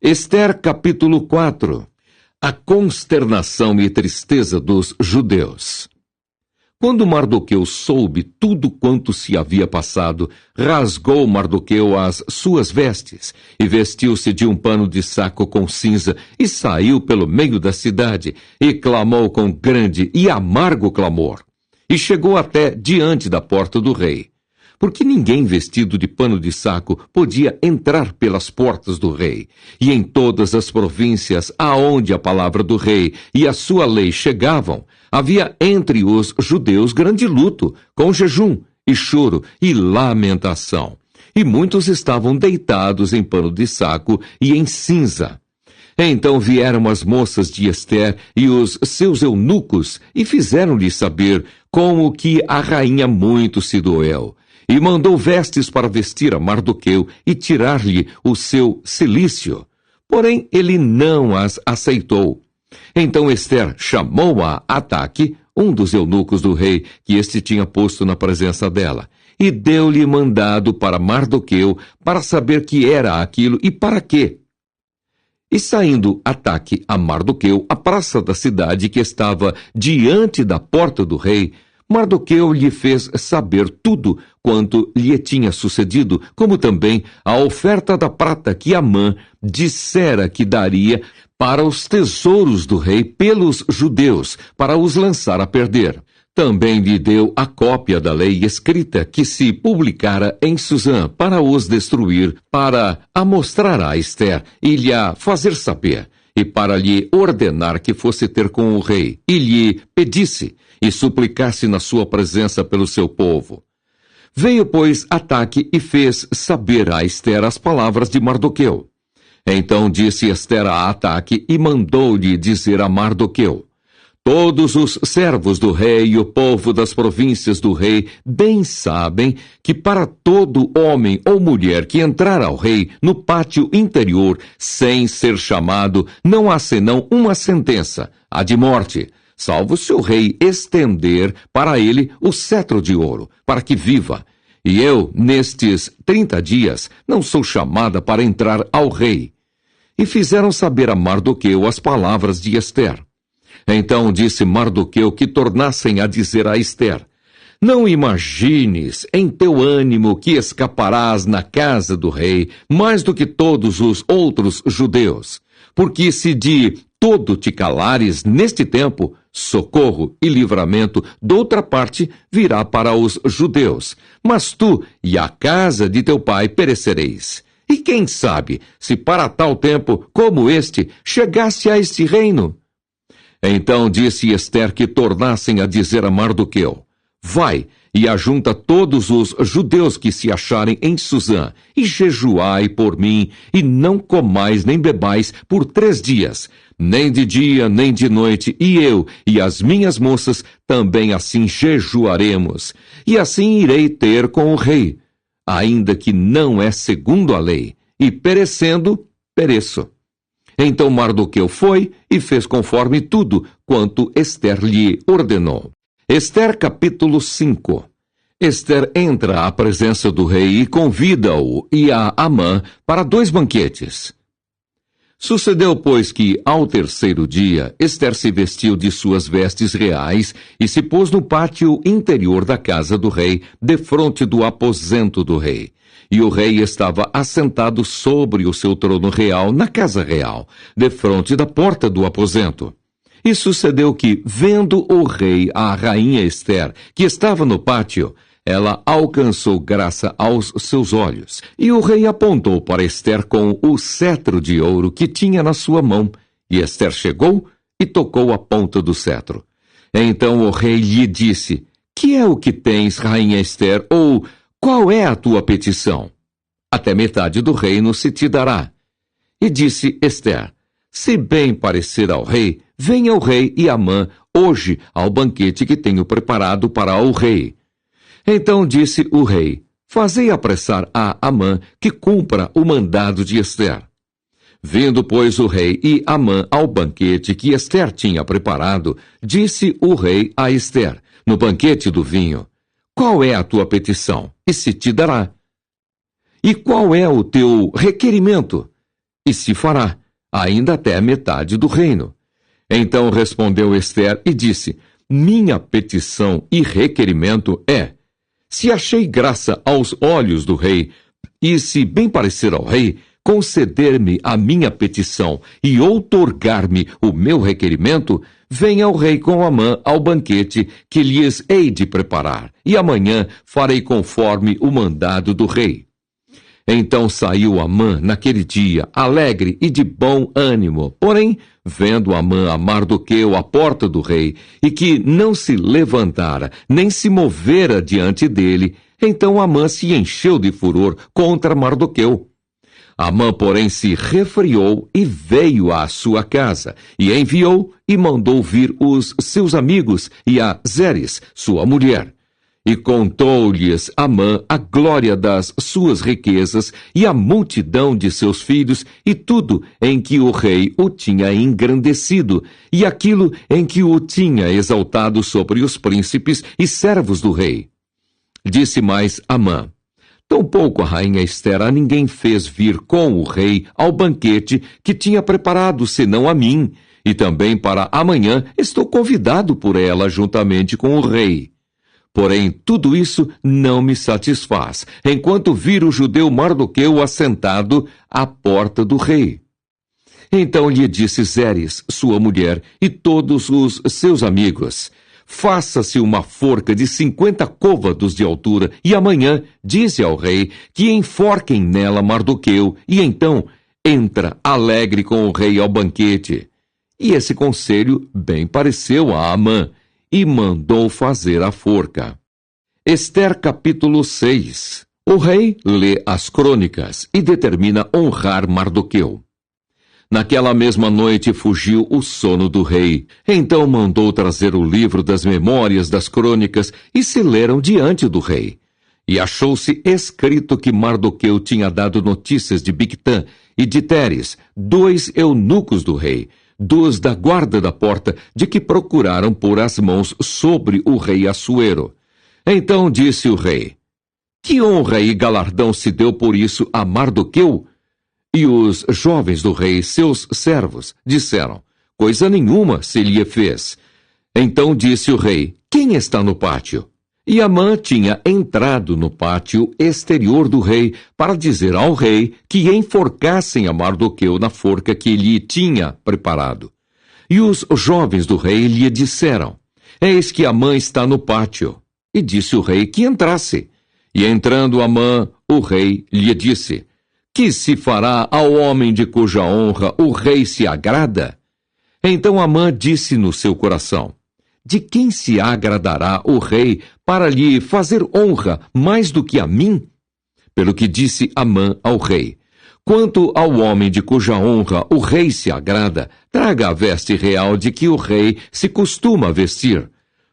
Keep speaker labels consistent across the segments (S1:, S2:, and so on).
S1: Ester capítulo 4. A consternação e tristeza dos judeus. Quando Mardoqueu soube tudo quanto se havia passado, rasgou Mardoqueu as suas vestes, e vestiu-se de um pano de saco com cinza, e saiu pelo meio da cidade, e clamou com grande e amargo clamor. E chegou até diante da porta do rei. Porque ninguém vestido de pano de saco podia entrar pelas portas do rei. E em todas as províncias aonde a palavra do rei e a sua lei chegavam, havia entre os judeus grande luto, com jejum e choro e lamentação. E muitos estavam deitados em pano de saco e em cinza. Então vieram as moças de Ester e os seus eunucos e fizeram-lhe saber como que a rainha muito se doeu. E mandou vestes para vestir a Mardoqueu e tirar-lhe o seu cilício. Porém, ele não as aceitou. Então Ester chamou a Ataque, um dos eunucos do rei, que este tinha posto na presença dela, e deu-lhe mandado para Mardoqueu para saber que era aquilo e para quê. E saindo Ataque a Mardoqueu, à praça da cidade que estava diante da porta do rei, Mardoqueu lhe fez saber tudo quanto lhe tinha sucedido, como também a oferta da prata que Amã dissera que daria para os tesouros do rei pelos judeus, para os lançar a perder. Também lhe deu a cópia da lei escrita que se publicara em Susã para os destruir, para a mostrar a Ester e lhe a fazer saber, e para lhe ordenar que fosse ter com o rei, e lhe pedisse, e suplicasse na sua presença pelo seu povo. Veio, pois, Ataque e fez saber a Ester as palavras de Mardoqueu. Então disse Ester a Ataque e mandou-lhe dizer a Mardoqueu: todos os servos do rei e o povo das províncias do rei bem sabem que para todo homem ou mulher que entrar ao rei no pátio interior sem ser chamado, não há senão uma sentença, a de morte, salvo se o rei estender para ele o cetro de ouro, para que viva. E eu, nestes 30 dias, não sou chamada para entrar ao rei. E fizeram saber a Mardoqueu as palavras de Ester. Então disse Mardoqueu que tornassem a dizer a Ester: não imagines em teu ânimo que escaparás na casa do rei mais do que todos os outros judeus, porque se de todo te calares neste tempo, socorro e livramento doutra parte virá para os judeus, mas tu e a casa de teu pai perecereis. E quem sabe se para tal tempo como este chegasse a este reino? Então disse Ester que tornassem a dizer a Mardoqueu: vai e ajunta todos os judeus que se acharem em Susã, e jejuai por mim, e não comais nem bebais por 3 dias, nem de dia nem de noite, e eu e as minhas moças também assim jejuaremos, e assim irei ter com o rei, ainda que não é segundo a lei, e perecendo, pereço. Então Mardoqueu foi e fez conforme tudo quanto Ester lhe ordenou. Ester capítulo 5. Ester entra à presença do rei e convida-o e a Amã para 2 banquetes. Sucedeu, pois, que, ao 3º dia, Ester se vestiu de suas vestes reais e se pôs no pátio interior da casa do rei, defronte do aposento do rei. E o rei estava assentado sobre o seu trono real na casa real, defronte da porta do aposento. E sucedeu que, vendo o rei a rainha Ester, que estava no pátio, ela alcançou graça aos seus olhos. E o rei apontou para Ester com o cetro de ouro que tinha na sua mão. E Ester chegou e tocou a ponta do cetro. Então o rei lhe disse: que é o que tens, rainha Ester, ou qual é a tua petição? Até metade do reino se te dará. E disse Ester: se bem parecer ao rei, venha o rei e Amã hoje ao banquete que tenho preparado para o rei. Então disse o rei: fazei apressar a Amã que cumpra o mandado de Ester. Vindo, pois, o rei e Amã ao banquete que Ester tinha preparado, disse o rei a Ester, no banquete do vinho: qual é a tua petição? E se te dará. E qual é o teu requerimento? e se fará, ainda até a metade do reino. Então respondeu Ester e disse: minha petição e requerimento é: se achei graça aos olhos do rei, e se bem parecer ao rei, conceder-me a minha petição e outorgar-me o meu requerimento, venha o rei com Amã ao banquete que lhes hei de preparar, e amanhã farei conforme o mandado do rei. Então saiu Amã naquele dia, alegre e de bom ânimo. Porém, vendo Amã a Mardoqueu à porta do rei, e que não se levantara, nem se movera diante dele, então Amã se encheu de furor contra Mardoqueu. Amã, porém, se refriou e veio à sua casa, e enviou e mandou vir os seus amigos e a Zeres, sua mulher. E contou-lhes Amã a glória das suas riquezas e a multidão de seus filhos e tudo em que o rei o tinha engrandecido e aquilo em que o tinha exaltado sobre os príncipes e servos do rei. Disse mais Amã: tampouco a rainha Ester a ninguém fez vir com o rei ao banquete que tinha preparado, senão a mim, e também para amanhã estou convidado por ela juntamente com o rei. Porém, tudo isso não me satisfaz, enquanto vir o judeu Mardoqueu assentado à porta do rei. Então lhe disse Zeres, sua mulher, e todos os seus amigos: faça-se uma forca de 50 côvados de altura, e amanhã dize ao rei que enforquem nela Mardoqueu, e então entra alegre com o rei ao banquete. E esse conselho bem pareceu a Amã, e mandou fazer a forca. Ester capítulo 6. O rei lê as crônicas e determina honrar Mardoqueu. Naquela mesma noite fugiu o sono do rei. Então mandou trazer o livro das memórias das crônicas e se leram diante do rei. E achou-se escrito que Mardoqueu tinha dado notícias de Bigtã e de Teres, 2 eunucos do rei, dos da guarda da porta, de que procuraram pôr as mãos sobre o rei Assuero. Então disse o rei: que honra e galardão se deu por isso a Mardoqueu? E os jovens do rei, seus servos, disseram: coisa nenhuma se lhe fez. Então disse o rei: quem está no pátio? E Amã tinha entrado no pátio exterior do rei para dizer ao rei que enforcassem a Mardoqueu na forca que lhe tinha preparado. E os jovens do rei lhe disseram: eis que Amã está no pátio. E disse o rei que entrasse. E entrando Amã, o rei lhe disse: que se fará ao homem de cuja honra o rei se agrada? Então Amã disse no seu coração: de quem se agradará o rei para lhe fazer honra mais do que a mim? Pelo que disse Amã ao rei: quanto ao homem de cuja honra o rei se agrada, traga a veste real de que o rei se costuma vestir.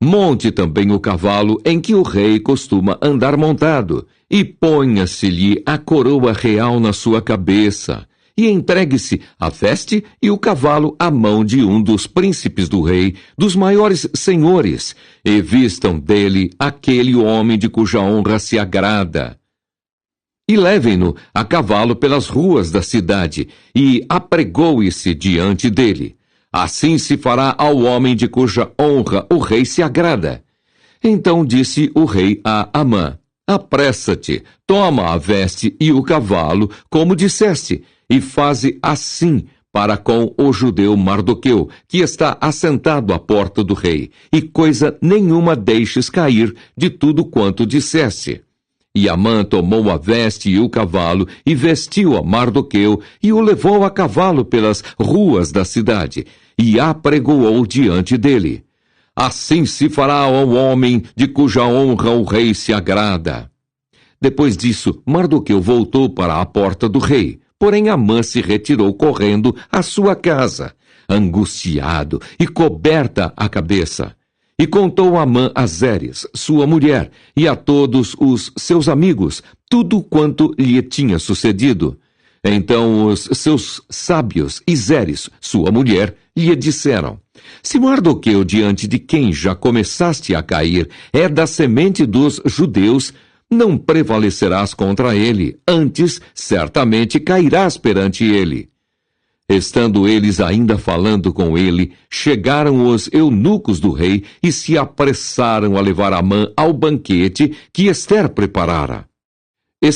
S1: Monte também o cavalo em que o rei costuma andar montado, e ponha-se-lhe a coroa real na sua cabeça, e entregue-se a veste e o cavalo à mão de um dos príncipes do rei, dos maiores senhores, e vistam dele aquele homem de cuja honra se agrada. E levem-no a cavalo pelas ruas da cidade, e apregoe-se diante dele. Assim se fará ao homem de cuja honra o rei se agrada. Então disse o rei a Amã: apressa-te, toma a veste e o cavalo, como disseste, e faze assim para com o judeu Mardoqueu, que está assentado à porta do rei, e coisa nenhuma deixes cair de tudo quanto disseste. E Amã tomou a veste e o cavalo, e vestiu a Mardoqueu, e o levou a cavalo pelas ruas da cidade, e apregoou diante dele. Assim se fará ao homem de cuja honra o rei se agrada. Depois disso, Mardoqueu voltou para a porta do rei, porém Amã se retirou correndo à sua casa, angustiado e coberta a cabeça. E contou Amã a Zeres, sua mulher, e a todos os seus amigos, tudo quanto lhe tinha sucedido. Então os seus sábios e Zeres, sua mulher, lhe disseram: se Mardoqueu, diante de quem já começaste a cair, é da semente dos judeus, não prevalecerás contra ele, antes certamente cairás perante ele. Estando eles ainda falando com ele, chegaram os eunucos do rei e se apressaram a levar Amã ao banquete que Ester preparara.